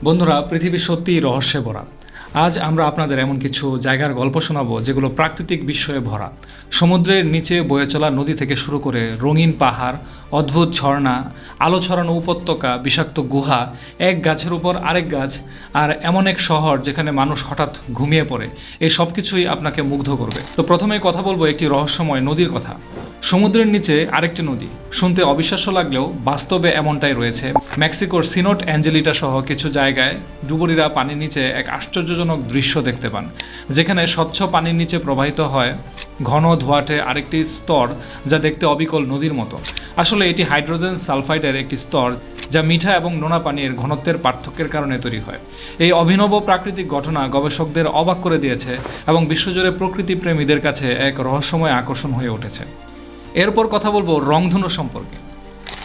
বন্ধুরা, পৃথিবী সত্যিই রহস্যে ভরা। আজ আমরা আপনাদের এমন কিছু জায়গার গল্প শোনাবো যেগুলো প্রাকৃতিক বিস্ময়ে ভরা। সমুদ্রের নিচে বয়ে চলা নদী থেকে শুরু করে রঙিন পাহাড়, অদ্ভুত ঝর্ণা, আলো ছড়ানো উপত্যকা, বিষাক্ত গুহা, এক গাছের উপর আরেক গাছ, আর এমন এক শহর যেখানে মানুষ হঠাৎ ঘুমিয়ে পড়ে। এই সব কিছুই আপনাকে মুগ্ধ করবে। তো প্রথমেই কথা বলবো একটি রহস্যময় নদীর কথা। সমুদ্রের নিচে আরেকটি নদী। শুনতে অবিশ্বাস্য লাগলেও বাস্তবে এমনটাই রয়েছে। মেক্সিকোর সিনোট অ্যাঞ্জেলিটা সহ কিছু জায়গায় ডুবুরিরা পানির নিচে এক আশ্চর্যজনক দৃশ্য দেখতে পান, যেখানে স্বচ্ছ পানির নিচে প্রবাহিত হয় ঘন ধোঁয়াটে আরেকটি স্তর, যা দেখতে অবিকল নদীর মতো। আসলে এটি হাইড্রোজেন সালফাইডের একটি স্তর, যা মিঠা এবং নোনা পানির ঘনত্বের পার্থক্যের কারণে তৈরি হয়। এই অভিনব প্রাকৃতিক ঘটনা গবেষকদের অবাক করে দিয়েছে এবং বিশ্বজুড়ে প্রকৃতি প্রেমীদের কাছে এক রহস্যময় আকর্ষণ হয়ে উঠেছে। এরপর কথা বলবো রংধনু সম্পর্কে।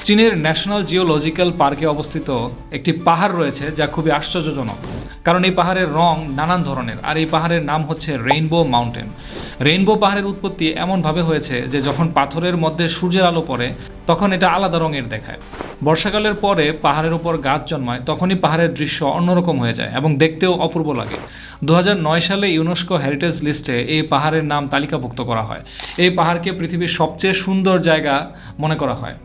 চীনের ন্যাশনাল জিওলজিক্যাল পার্কে অবস্থিত একটি পাহাড় রয়েছে যা খুবই আশ্চর্যজনক, কারণ এই পাহাড়ের রং নানান ধরনের, আর এই পাহাড়ের নাম হচ্ছে রেইনবো মাউন্টেন। রেইনবো পাহাড়ের উৎপত্তি এমনভাবে হয়েছে যে যখন পাথরের মধ্যে সূর্যের আলো পড়ে তখন এটা আলাদা রঙের দেখায়। বর্ষাকালের পরে পাহাড়ের উপর গাছ জন্মায়, তখনই পাহাড়ের দৃশ্য অন্যরকম হয়ে যায় এবং দেখতেও অপূর্ব লাগে। 2009 সালে ইউনেস্কো হেরিটেজ লিস্টে এই পাহাড়ের নাম তালিকাভুক্ত করা হয়। এই পাহাড়কে পৃথিবীর সবচেয়ে সুন্দর জায়গা মনে করা হয়।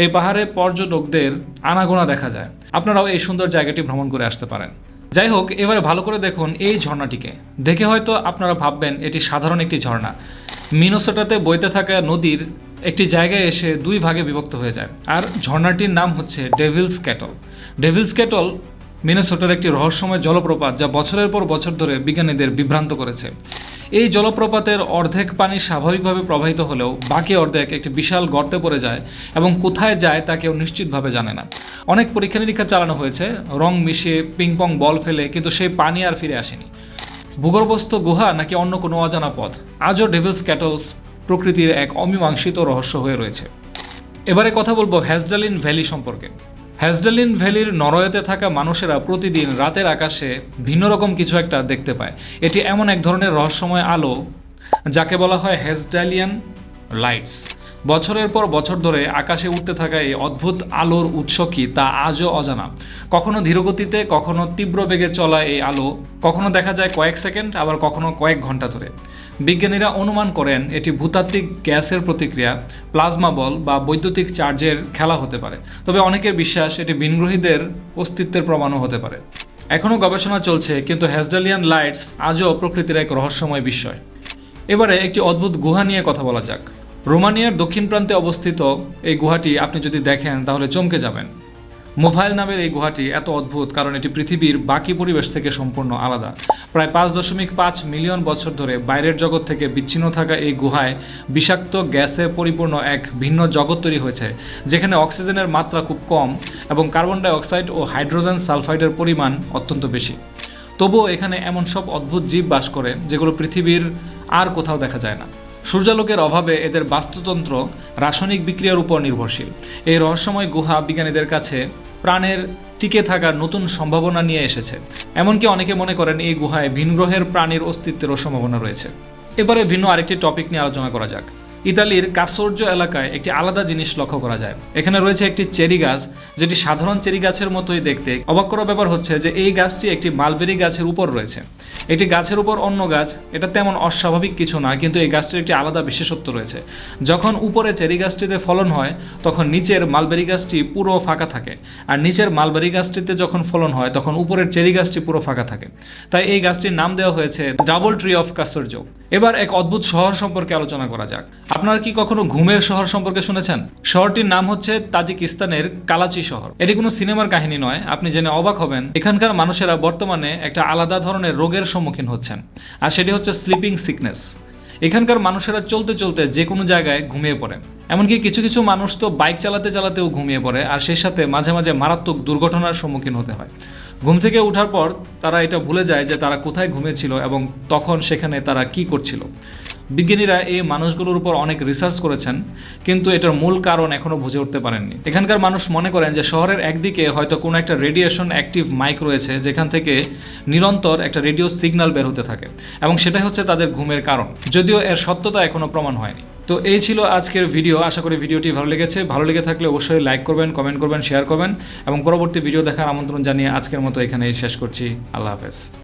এই পাহাড়ে পর্যটকদের আনাগোনা দেখা যায়। আপনারাও এই সুন্দর জায়গাটি ভ্রমণ করে আসতে পারেন। যাই হোক, এবারে ভালো করে দেখুন এই ঝর্ণাটিকে। দেখে হয়তো আপনারা ভাববেন এটি সাধারণ একটি ঝর্ণা। মিনেসোটাতে বইতে থাকা নদীর একটি জায়গায় এসে দুই ভাগে বিভক্ত হয়ে যায়, আর ঝর্ণাটির নাম হচ্ছে ডেভিলস ক্যাটল। ডেভিলস ক্যাটল মিনেসোটার একটি রহস্যময় জলপ্রপাত, যা বছরের পর বছর ধরে বিজ্ঞানীদের বিভ্রান্ত করেছে। এই জলপ্রপাতের অর্ধেক পানি স্বাভাবিকভাবে প্রবাহিত হলেও বাকি অর্ধেক একটি বিশাল গর্তে পড়ে যায় এবং কোথায় যায় তা কেউ নিশ্চিতভাবে জানে না। অনেক পরীক্ষা নিরীক্ষা চালানো হয়েছে, রং মিশিয়ে পিংপং বল ফেলে, কিন্তু সেই পানি আর ফিরে আসেনি। ভূগর্ভস্থ গুহা নাকি অন্য কোনো অজানা পথ, আজও ডেভিলস ক্যাটলস প্রকৃতির এক অমীমাংসিত রহস্য হয়ে রয়েছে। এবারে কথা বলবো হ্যাজডালিন ভ্যালি সম্পর্কে। হ্যাজডালিন ভ্যালির নরওয়েতে থাকা মানুষেরা প্রতিদিন রাতের আকাশে ভিন্ন রকম কিছু একটা দেখতে পায়। এটি এমন এক ধরনের রহস্যময় আলো যাকে বলা হয় হ্যাজডালিয়ান লাইটস। বছরের পর বছর ধরে আকাশে উঠতে থাকা এই অদ্ভুত আলোর উৎস কি তা আজও অজানা। কখনো ধীরগতিতে, কখনো তীব্র বেগে চলা এই আলো কখনো দেখা যায় কয়েক সেকেন্ড, আবার কখনো কয়েক ঘন্টা ধরে। বিজ্ঞানীরা অনুমান করেন এটি ভূতাত্ত্বিক গ্যাসের প্রতিক্রিয়া, প্লাজমা বল বা বৈদ্যুতিক চার্জের খেলা হতে পারে। তবে অনেকের বিশ্বাস এটি ভিনগ্রহীদের অস্তিত্বের প্রমাণও হতে পারে। এখনও গবেষণা চলছে, কিন্তু হ্যাজডালিয়ান লাইটস আজও প্রকৃতির এক রহস্যময় বিষয়। এবারে একটি অদ্ভুত গুহা নিয়ে কথা বলা যাক। রোমানিয়ার দক্ষিণ প্রান্তে অবস্থিত এই গুহাটি আপনি যদি দেখেন তাহলে চমকে যাবেন। মোভাইল নামের এই গুহাটি এত অদ্ভুত কারণ এটি পৃথিবীর বাকি পরিবেশ থেকে সম্পূর্ণ আলাদা। প্রায় 5.5 মিলিয়ন বছর ধরে বাইরের জগৎ থেকে বিচ্ছিন্ন থাকা এই গুহায় বিষাক্ত গ্যাসে পরিপূর্ণ এক ভিন্ন জগৎ তৈরি হয়েছে, যেখানে অক্সিজেনের মাত্রা খুব কম এবং কার্বন ডাই অক্সাইড ও হাইড্রোজেন সালফাইডের পরিমাণ অত্যন্ত বেশি। তবুও এখানে এমন সব অদ্ভুত জীব বাস করে যেগুলো পৃথিবীর আর কোথাও দেখা যায় না। সূর্যালোকের অভাবে এদের বাস্তুতন্ত্র রাসায়নিক বিক্রিয়ার উপর নির্ভরশীল। এই রহস্যময় গুহা বিজ্ঞানীদের কাছে প্রাণের টিকে থাকার নতুন সম্ভাবনা নিয়ে এসেছে। এমনকি অনেকে মনে করেন এই গুহায় ভিনগ্রহের প্রাণীর অস্তিত্বেরও সম্ভাবনা রয়েছে। এবারে ভিন্ন আরেকটি টপিক নিয়ে আলোচনা করা যাক। ইতালির কাসোর্জো এলাকায় একটি আলাদা জিনিস লক্ষ্য করা যায়। এখানে রয়েছে একটি চেরি গাছ, যেটি সাধারণ চেরি গাছের মতোই দেখতে। অবাক করার ব্যাপার হচ্ছে যে এই গাছটি একটি মালবেরি গাছের উপর রয়েছে। এটি গাছের উপর অন্য গাছ, এটা তেমন অস্বাভাবিক কিছু না, কিন্তু এই গাছটির একটি আলাদা বিশেষত্ব রয়েছে। যখন উপরে চেরি গাছটিতে ফলন হয় তখন নিচের মালবেরি গাছটি পুরো ফাঁকা থাকে, আর নিচের মালবেরি গাছটিতে যখন ফলন হয় তখন উপরের চেরি গাছটি পুরো ফাঁকা থাকে। তাই এই গাছটির নাম দেওয়া হয়েছে ডাবল ট্রি অফ কাসোর্জো। এবার এক অদ্ভুত শহর সম্পর্কে আলোচনা করা যাক। আপনারা কি কখনো ঘুমের শহর সম্পর্কে শুনেছেন? শহরটির নাম হচ্ছে তাজিকিস্তানের কালাচি শহর। এটি কোনো সিনেমার কাহিনী নয়। আপনি জেনে অবাক হবেন এখানকার মানুষেরা বর্তমানে একটা আলাদা ধরনের রোগের সম্মুখীন হচ্ছেন, আর সেটি হচ্ছে স্লিপিং সিকনেস। এখানকার মানুষেরা চলতে চলতে যে কোনো জায়গায় ঘুমিয়ে পড়ে। এমনকি কিছু কিছু মানুষ তো বাইক চালাতে চালাতেও ঘুমিয়ে পড়ে, আর সেই সাথে মাঝে মাঝে মারাত্মক দুর্ঘটনার সম্মুখীন হতে হয়। ঘুম থেকে ওঠার পর তারা এটা ভুলে যায় যে তারা কোথায় ঘুমিয়েছিল এবং তখন সেখানে তারা কি করছিল। বিজ্ঞানীরা এই মানুষগুলোর উপর অনেক রিসার্চ করেছেন, কিন্তু এটার মূল কারণ এখনও বুঝে উঠতে পারেননি। এখানকার মানুষ মনে করেন যে শহরের একদিকে হয়তো কোনো একটা রেডিয়েশন অ্যাক্টিভ মাইক রয়েছে, যেখান থেকে নিরন্তর একটা রেডিও সিগন্যাল বের হতে থাকে এবং সেটাই হচ্ছে তাদের ঘুমের কারণ, যদিও এর সত্যতা এখনও প্রমাণ হয়নি। তো এই ছিল আজকের ভিডিও। আশা করি ভিডিওটি ভালো লেগেছে। ভালো লেগে থাকলে অবশ্যই লাইক করবেন, কমেন্ট করবেন, শেয়ার করবেন এবং পরবর্তী ভিডিও দেখার আমন্ত্রণ জানিয়ে আজকের মতো এখানেই শেষ করছি। আল্লাহ হাফেজ।